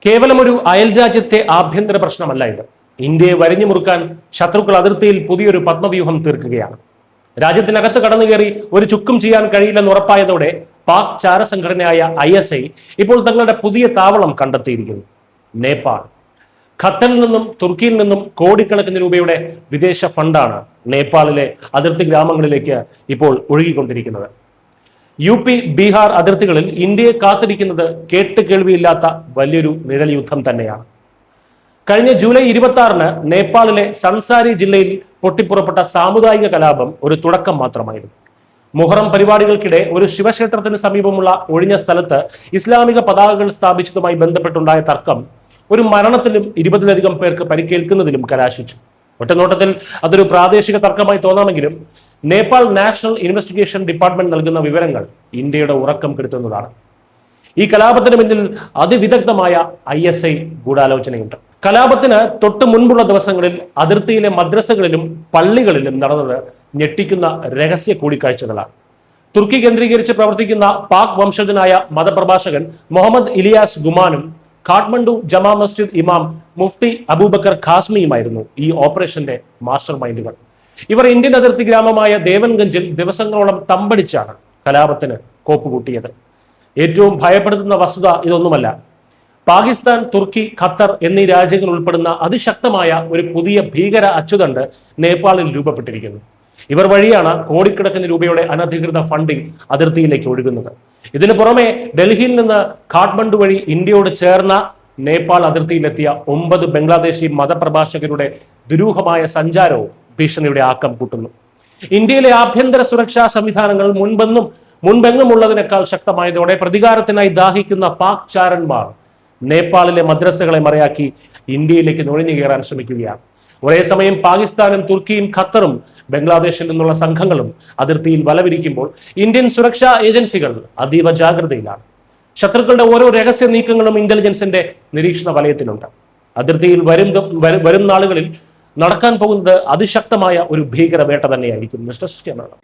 കേവലം ഒരു അയൽരാജ്യത്തെ ആഭ്യന്തര പ്രശ്നമല്ല ഇത്. ഇന്ത്യയെ വരിഞ്ഞു മുറുക്കാൻ ശത്രുക്കൾ അതിർത്തിയിൽ പുതിയൊരു പത്മവ്യൂഹം തീർക്കുകയാണ്. രാജ്യത്തിനകത്ത് കടന്നു കയറി ഒരു ചുക്കും ചെയ്യാൻ കഴിയില്ലെന്ന് ഉറപ്പായതോടെ പാക് ചാരസംഘടനയായ ISI ഇപ്പോൾ തങ്ങളുടെ പുതിയ താവളം കണ്ടെത്തിയിരിക്കുന്നു. നേപ്പാൾ. ഖത്തറിൽ നിന്നും തുർക്കിയിൽ നിന്നും കോടിക്കണക്കിന് രൂപയുടെ വിദേശ ഫണ്ടാണ് നേപ്പാളിലെ അതിർത്തി ഗ്രാമങ്ങളിലേക്ക് ഇപ്പോൾ ഒഴുകിക്കൊണ്ടിരിക്കുന്നത്. UP, ബീഹാർ അതിർത്തികളിൽ ഇന്ത്യയെ കാത്തിരിക്കുന്നത് കേട്ട് കേൾവിയില്ലാത്ത വലിയൊരു നിഴൽ യുദ്ധം തന്നെയാണ്. കഴിഞ്ഞ ജൂലൈ 26-ന് നേപ്പാളിലെ സൻസാരി ജില്ലയിൽ പൊട്ടിപ്പുറപ്പെട്ട സാമുദായിക കലാപം ഒരു തുടക്കം മാത്രമായിരുന്നു. മുഹറം പരിപാടികൾക്കിടെ ഒരു ശിവക്ഷേത്രത്തിന് സമീപമുള്ള ഒഴിഞ്ഞ സ്ഥലത്ത് ഇസ്ലാമിക പതാകകൾ സ്ഥാപിച്ചതുമായി ബന്ധപ്പെട്ടുണ്ടായ തർക്കം ഒരു മരണത്തിലും 20-ലധികം പേർക്ക് പരിക്കേൽക്കുന്നതിലും കലാശിച്ചു. ഒറ്റനോട്ടത്തിൽ അതൊരു പ്രാദേശിക തർക്കമായി തോന്നാമെങ്കിലും നേപ്പാൾ നാഷണൽ ഇൻവെസ്റ്റിഗേഷൻ ഡിപ്പാർട്ട്മെന്റ് നൽകുന്ന വിവരങ്ങൾ ഇന്ത്യയുടെ ഉറക്കം കെടുത്തുന്നതാണ്. ഈ കലാപത്തിന് പിന്നിൽ അതിവിദഗ്ധമായ ISI ഗൂഢാലോചനയുണ്ട്. കലാപത്തിന് തൊട്ട് മുൻപുള്ള ദിവസങ്ങളിൽ അതിർത്തിയിലെ മദ്രസകളിലും പള്ളികളിലും നടന്നത് ഞെട്ടിക്കുന്ന രഹസ്യ കൂടിക്കാഴ്ചകളാണ്. തുർക്കി കേന്ദ്രീകരിച്ച് പ്രവർത്തിക്കുന്ന പാക് വംശജനായ മതപ്രഭാഷകൻ മുഹമ്മദ് ഇലിയാസ് ഗുമാനും കാഠ്മണ്ഡു ജമാ മസ്ജിദ് ഇമാം മുഫ്തി അബൂബക്കർ ഖാസ്മിയുമായിരുന്നു ഈ ഓപ്പറേഷന്റെ മാസ്റ്റർ മൈൻഡുകൾ. ഇവർ ഇന്ത്യൻ അതിർത്തി ഗ്രാമമായ ദേവൻഗഞ്ചിൽ ദിവസങ്ങളോളം തമ്പടിച്ചാണ് കലാപത്തിന് കോപ്പുകൂട്ടിയത്. ഏറ്റവും ഭയപ്പെടുത്തുന്ന വസ്തുത ഇതൊന്നുമല്ല. പാകിസ്ഥാൻ, തുർക്കി, ഖത്തർ എന്നീ രാജ്യങ്ങൾ ഉൾപ്പെടുന്ന അതിശക്തമായ ഒരു പുതിയ ഭീകര അച്ചുതണ്ട് നേപ്പാളിൽ രൂപപ്പെട്ടിരിക്കുന്നു. ഇവർ വഴിയാണ് കോടിക്കണക്കിന് രൂപയുടെ അനധികൃത ഫണ്ടിംഗ് അതിർത്തിയിലേക്ക് ഒഴുകുന്നത്. ഇതിനു പുറമെ ഡൽഹിയിൽ നിന്ന് കാഠ്മണ്ഡു വഴി ഇന്ത്യയോട് ചേർന്ന നേപ്പാൾ അതിർത്തിയിലെത്തിയ 9 ബംഗ്ലാദേശി മതപ്രഭാഷകരുടെ ദുരൂഹമായ സഞ്ചാരവും ഭീഷണിയുടെ ആക്കം കൂട്ടുന്നു. ഇന്ത്യയിലെ ആഭ്യന്തര സുരക്ഷാ സംവിധാനങ്ങൾ മുൻപെങ്ങും ഉള്ളതിനേക്കാൾ ശക്തമായതോടെ പ്രതികാരത്തിനായി ദാഹിക്കുന്ന പാക് ചാരന്മാർ നേപ്പാളിലെ മദ്രസകളെ മറയാക്കി ഇന്ത്യയിലേക്ക് നുഴഞ്ഞു കയറാൻ ശ്രമിക്കുകയാണ്. ഒരേ സമയം പാകിസ്ഥാനും തുർക്കിയും ഖത്തറും ബംഗ്ലാദേശിൽ നിന്നുള്ള സംഘങ്ങളും അതിർത്തിയിൽ വലവിരിക്കുമ്പോൾ ഇന്ത്യൻ സുരക്ഷാ ഏജൻസികൾ അതീവ ജാഗ്രതയിലാണ്. ശത്രുക്കളുടെ ഓരോ രഹസ്യ നീക്കങ്ങളും ഇന്റലിജൻസിന്റെ നിരീക്ഷണ വലയത്തിലുണ്ട്. അതിർത്തിയിൽ വരും നാളുകളിൽ നടക്കാൻ പോകുന്നത് അതിശക്തമായ ഒരു ഭീകര വേട്ട തന്നെയായിരിക്കും. മിസ്റ്റർ സിസ്റ്റമാണ്.